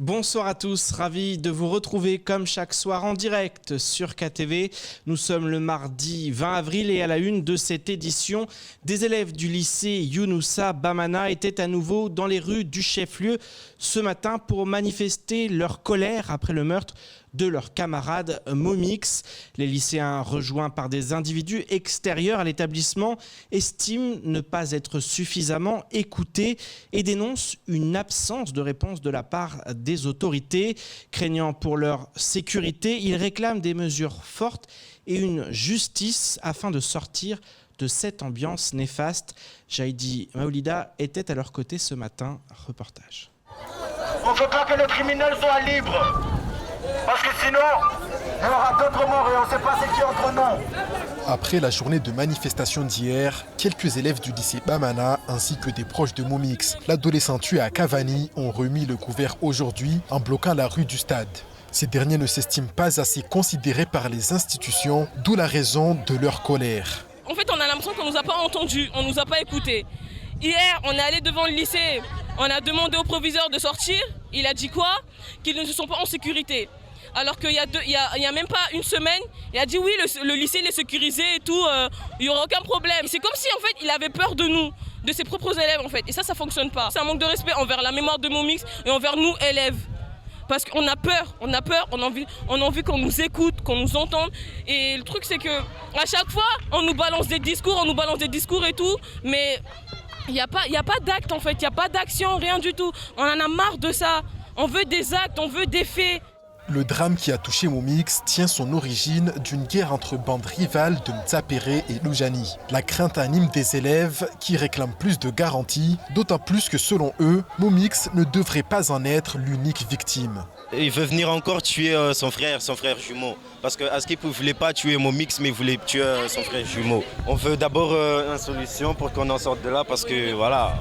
Bonsoir à tous, ravi de vous retrouver comme chaque soir en direct sur KTV. Nous sommes le mardi 20 avril et à la une de cette édition, des élèves du lycée Younoussa Bamana étaient à nouveau dans les rues du chef-lieu ce matin pour manifester leur colère après le meurtre de leurs camarades Momix. Les lycéens rejoints par des individus extérieurs à l'établissement estiment ne pas être suffisamment écoutés et dénoncent une absence de réponse de la part des autorités. Craignant pour leur sécurité, ils réclament des mesures fortes et une justice afin de sortir de cette ambiance néfaste. Jaïdi Maoulida était à leur côté ce matin. Reportage. On ne veut pas que le criminel soit libre. Parce que sinon, il y aura d'autres morts et on ne sait pas ce qui est entre nous. Après la journée de manifestation d'hier, quelques élèves du lycée Bamana ainsi que des proches de Momix, l'adolescent tué à Cavani, ont remis le couvert aujourd'hui en bloquant la rue du stade. Ces derniers ne s'estiment pas assez considérés par les institutions, d'où la raison de leur colère. En fait, on a l'impression qu'on ne nous a pas entendus, on ne nous a pas écoutés. Hier, on est allé devant le lycée, on a demandé au proviseur de sortir. Il a dit quoi? Qu'ils ne sont pas en sécurité. Alors qu'il y a même pas une semaine, il a dit oui, le lycée est sécurisé et tout, il n'y aura aucun problème. C'est comme si en fait il avait peur de nous, de ses propres élèves en fait. Et ça ne fonctionne pas. C'est un manque de respect envers la mémoire de Momix et envers nous élèves. Parce qu'on a peur, on a envie qu'on nous écoute, qu'on nous entende. Et le truc c'est que à chaque fois, on nous balance des discours et tout, mais il n'y a pas d'acte en fait, il n'y a pas d'action, rien du tout. On en a marre de ça. On veut des actes, on veut des faits. Le drame qui a touché Momix tient son origine d'une guerre entre bandes rivales de Mtsapéré et Loujani. La crainte anime des élèves qui réclament plus de garanties, d'autant plus que selon eux, Momix ne devrait pas en être l'unique victime. Il veut venir encore tuer son frère jumeau. Parce qu'à ce qu'il ne voulait pas tuer Momix, mais il voulait tuer son frère jumeau. On veut d'abord une solution pour qu'on en sorte de là, parce que voilà...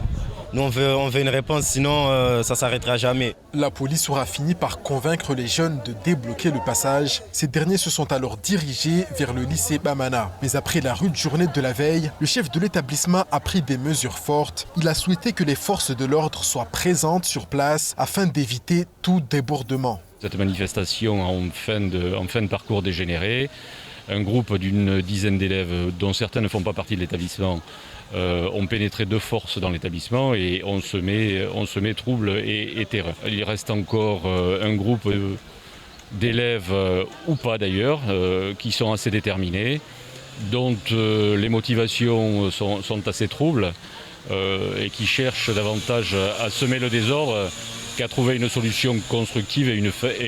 Nous, on veut une réponse, sinon ça ne s'arrêtera jamais. La police aura fini par convaincre les jeunes de débloquer le passage. Ces derniers se sont alors dirigés vers le lycée Bamana. Mais après la rude journée de la veille, le chef de l'établissement a pris des mesures fortes. Il a souhaité que les forces de l'ordre soient présentes sur place afin d'éviter tout débordement. Cette manifestation en fin de parcours dégénéré, un groupe d'une dizaine d'élèves, dont certains ne font pas partie de l'établissement, ont pénétré de force dans l'établissement et on se met trouble et terreur. Il reste encore un groupe d'élèves, ou pas d'ailleurs, qui sont assez déterminés, dont les motivations sont assez troubles et qui cherchent davantage à semer le désordre qu'à trouver une solution constructive et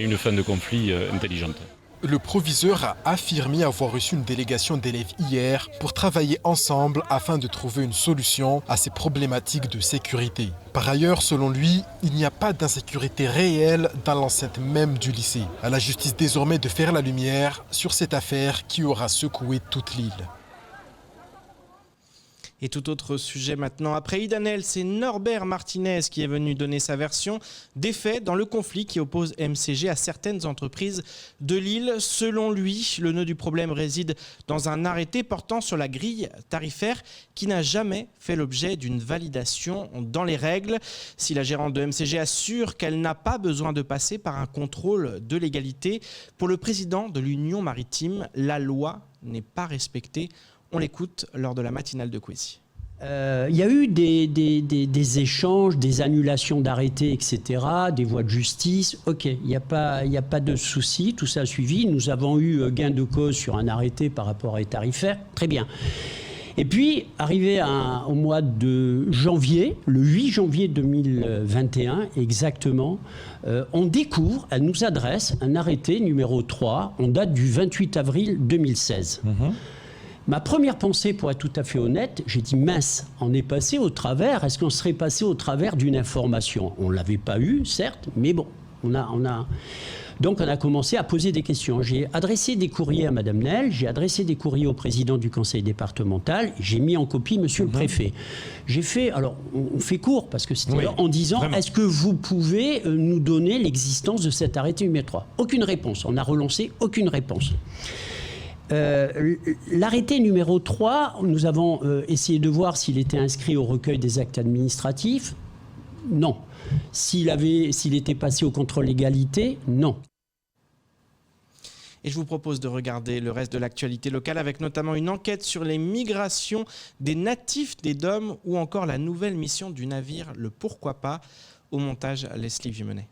une fin de conflit intelligente. Le proviseur a affirmé avoir reçu une délégation d'élèves hier pour travailler ensemble afin de trouver une solution à ces problématiques de sécurité. Par ailleurs, selon lui, il n'y a pas d'insécurité réelle dans l'enceinte même du lycée. À la justice désormais de faire la lumière sur cette affaire qui aura secoué toute l'île. Et tout autre sujet maintenant. Après Idanel, c'est Norbert Martinez qui est venu donner sa version des faits dans le conflit qui oppose MCG à certaines entreprises de l'île. Selon lui, le nœud du problème réside dans un arrêté portant sur la grille tarifaire qui n'a jamais fait l'objet d'une validation dans les règles. Si la gérante de MCG assure qu'elle n'a pas besoin de passer par un contrôle de légalité, pour le président de l'Union maritime, la loi n'est pas respectée. On l'écoute lors de la matinale de Kwesi. Il y a eu des échanges, des annulations d'arrêtés, etc., des voies de justice. Ok, il n'y a pas de souci, tout ça a suivi. Nous avons eu gain de cause sur un arrêté par rapport à les tarifaires. Très bien. Et puis, arrivé au mois de janvier, le 8 janvier 2021 exactement, on découvre, elle nous adresse un arrêté numéro 3 en date du 28 avril 2016. Ma première pensée, pour être tout à fait honnête, j'ai dit mince, on est passé au travers, est-ce qu'on serait passé au travers d'une information? On ne l'avait pas eu, certes, mais bon, donc on a commencé à poser des questions. J'ai adressé des courriers à Madame Nel, j'ai adressé des courriers au président du conseil départemental, j'ai mis en copie Monsieur le préfet. J'ai fait, alors on fait court, parce que c'était en disant, vraiment, est-ce que vous pouvez nous donner l'existence de cet arrêté numéro 3? Aucune réponse, on a relancé, aucune réponse. L'arrêté numéro 3, nous avons essayé de voir s'il était inscrit au recueil des actes administratifs. Non. S'il était passé au contrôle légalité, non. Et je vous propose de regarder le reste de l'actualité locale avec notamment une enquête sur les migrations des natifs des DOM ou encore la nouvelle mission du navire Le Pourquoi Pas. Au montage, Leslie Vimonet.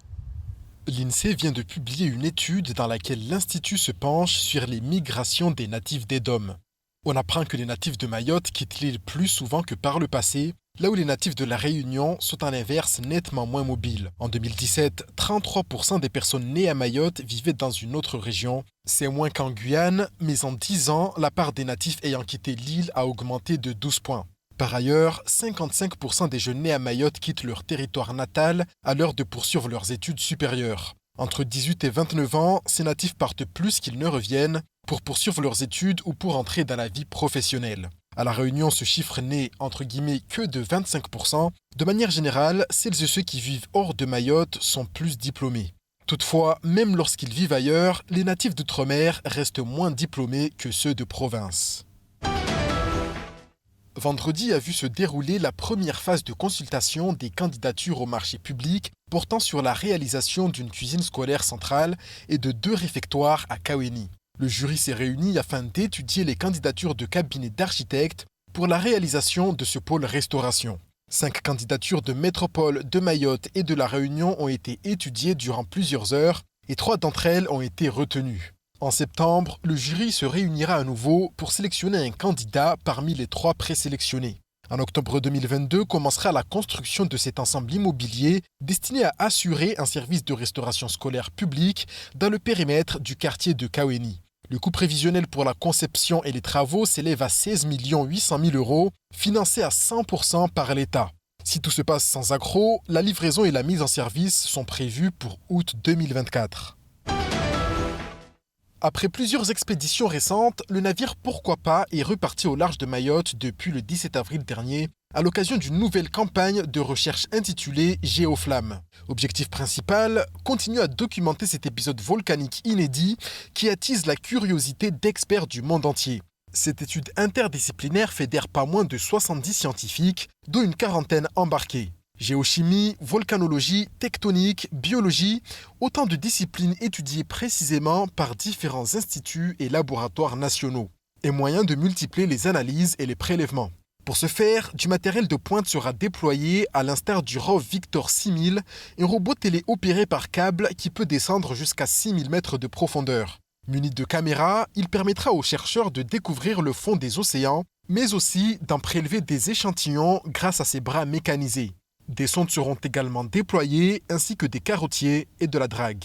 L'INSEE vient de publier une étude dans laquelle l'Institut se penche sur les migrations des natifs des DOM. On apprend que les natifs de Mayotte quittent l'île plus souvent que par le passé, là où les natifs de la Réunion sont à l'inverse nettement moins mobiles. En 2017, 33% des personnes nées à Mayotte vivaient dans une autre région. C'est moins qu'en Guyane, mais en 10 ans, la part des natifs ayant quitté l'île a augmenté de 12 points. Par ailleurs, 55% des jeunes nés à Mayotte quittent leur territoire natal à l'heure de poursuivre leurs études supérieures. Entre 18 et 29 ans, ces natifs partent plus qu'ils ne reviennent pour poursuivre leurs études ou pour entrer dans la vie professionnelle. À La Réunion, ce chiffre n'est, entre guillemets, que de 25%. De manière générale, celles et ceux qui vivent hors de Mayotte sont plus diplômés. Toutefois, même lorsqu'ils vivent ailleurs, les natifs d'outre-mer restent moins diplômés que ceux de province. Vendredi a vu se dérouler la première phase de consultation des candidatures au marché public portant sur la réalisation d'une cuisine scolaire centrale et de 2 réfectoires à Kaweni. Le jury s'est réuni afin d'étudier les candidatures de cabinets d'architectes pour la réalisation de ce pôle restauration. 5 candidatures de métropole, de Mayotte et de La Réunion ont été étudiées durant plusieurs heures et 3 d'entre elles ont été retenues. En septembre, le jury se réunira à nouveau pour sélectionner un candidat parmi les 3 présélectionnés. En octobre 2022 commencera la construction de cet ensemble immobilier destiné à assurer un service de restauration scolaire publique dans le périmètre du quartier de Kaweni. Le coût prévisionnel pour la conception et les travaux s'élève à 16 800 000 €, financé à 100% par l'État. Si tout se passe sans accroc, la livraison et la mise en service sont prévues pour août 2024. Après plusieurs expéditions récentes, le navire Pourquoi Pas est reparti au large de Mayotte depuis le 17 avril dernier à l'occasion d'une nouvelle campagne de recherche intitulée Géoflamme. Objectif principal, continuer à documenter cet épisode volcanique inédit qui attise la curiosité d'experts du monde entier. Cette étude interdisciplinaire fédère pas moins de 70 scientifiques, dont une quarantaine embarqués. Géochimie, volcanologie, tectonique, biologie, autant de disciplines étudiées précisément par différents instituts et laboratoires nationaux, et moyen de multiplier les analyses et les prélèvements. Pour ce faire, du matériel de pointe sera déployé à l'instar du ROV Victor 6000, un robot téléopéré par câble qui peut descendre jusqu'à 6000 mètres de profondeur. Muni de caméras, il permettra aux chercheurs de découvrir le fond des océans, mais aussi d'en prélever des échantillons grâce à ses bras mécanisés. Des sondes seront également déployées, ainsi que des carottiers et de la drague.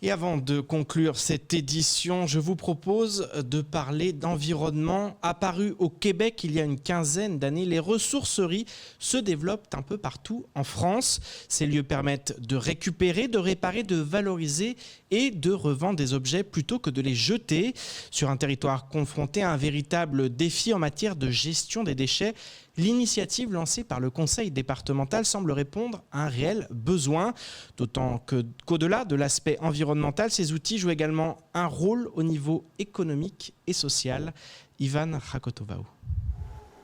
Et avant de conclure cette édition, je vous propose de parler d'environnement. Apparu au Québec il y a une quinzaine d'années, les ressourceries se développent un peu partout en France. Ces lieux permettent de récupérer, de réparer, de valoriser et de revendre des objets plutôt que de les jeter. Sur un territoire confronté à un véritable défi en matière de gestion des déchets, l'initiative lancée par le conseil départemental semble répondre à un réel besoin, d'autant qu'au-delà de l'aspect environnemental, ces outils jouent également un rôle au niveau économique et social. Ivan Rakotovaou.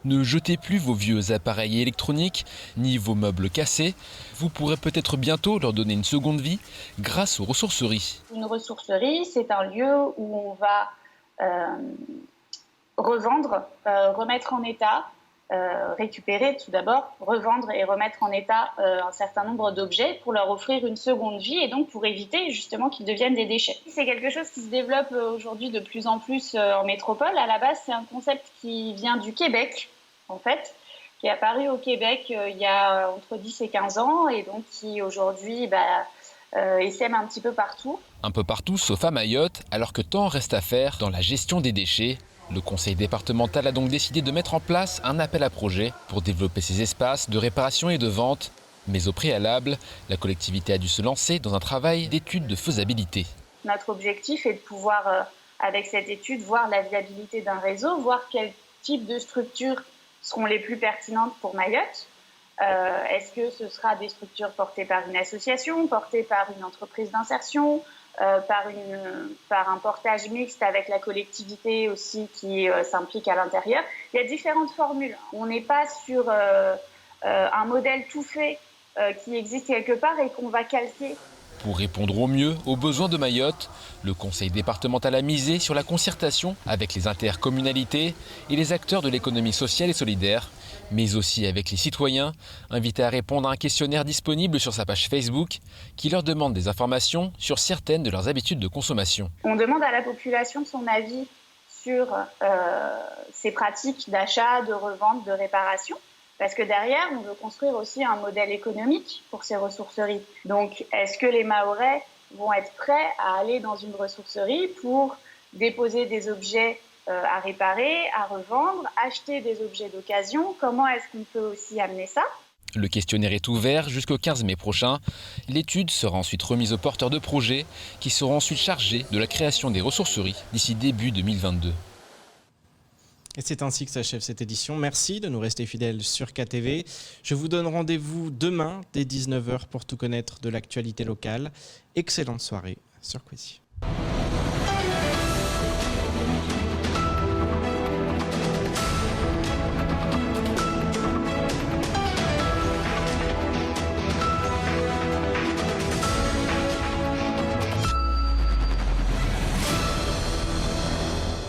Ne jetez plus vos vieux appareils électroniques, ni vos meubles cassés. Vous pourrez peut-être bientôt leur donner une seconde vie grâce aux ressourceries. Une ressourcerie, c'est un lieu où on va revendre, remettre en état, récupérer tout d'abord, revendre et remettre en état un certain nombre d'objets pour leur offrir une seconde vie et donc pour éviter justement qu'ils deviennent des déchets. C'est quelque chose qui se développe aujourd'hui de plus en plus en métropole. À la base, c'est un concept qui vient du Québec, en fait, qui est apparu au Québec il y a entre 10 et 15 ans et donc qui aujourd'hui essaime un petit peu partout. Un peu partout sauf à Mayotte, alors que tant reste à faire dans la gestion des déchets. Le conseil départemental a donc décidé de mettre en place un appel à projet pour développer ces espaces de réparation et de vente. Mais au préalable, la collectivité a dû se lancer dans un travail d'étude de faisabilité. Notre objectif est de pouvoir, avec cette étude, voir la viabilité d'un réseau, voir quel type de structures seront les plus pertinentes pour Mayotte. Est-ce que ce sera des structures portées par une association, portées par une entreprise d'insertion, par un portage mixte avec la collectivité aussi qui s'implique à l'intérieur. Il y a différentes formules. On n'est pas sur un modèle tout fait qui existe quelque part et qu'on va calquer. Pour répondre au mieux aux besoins de Mayotte, le conseil départemental a misé sur la concertation avec les intercommunalités et les acteurs de l'économie sociale et solidaire, mais aussi avec les citoyens, invités à répondre à un questionnaire disponible sur sa page Facebook qui leur demande des informations sur certaines de leurs habitudes de consommation. On demande à la population son avis sur ses pratiques d'achat, de revente, de réparation. Parce que derrière, on veut construire aussi un modèle économique pour ces ressourceries. Donc, est-ce que les Mahorais vont être prêts à aller dans une ressourcerie pour déposer des objets à réparer, à revendre, acheter des objets d'occasion? Comment est-ce qu'on peut aussi amener ça? Le questionnaire est ouvert jusqu'au 15 mai prochain. L'étude sera ensuite remise aux porteurs de projets qui seront ensuite chargés de la création des ressourceries d'ici début 2022. Et c'est ainsi que s'achève cette édition. Merci de nous rester fidèles sur KTV. Je vous donne rendez-vous demain dès 19h pour tout connaître de l'actualité locale. Excellente soirée sur Quizy.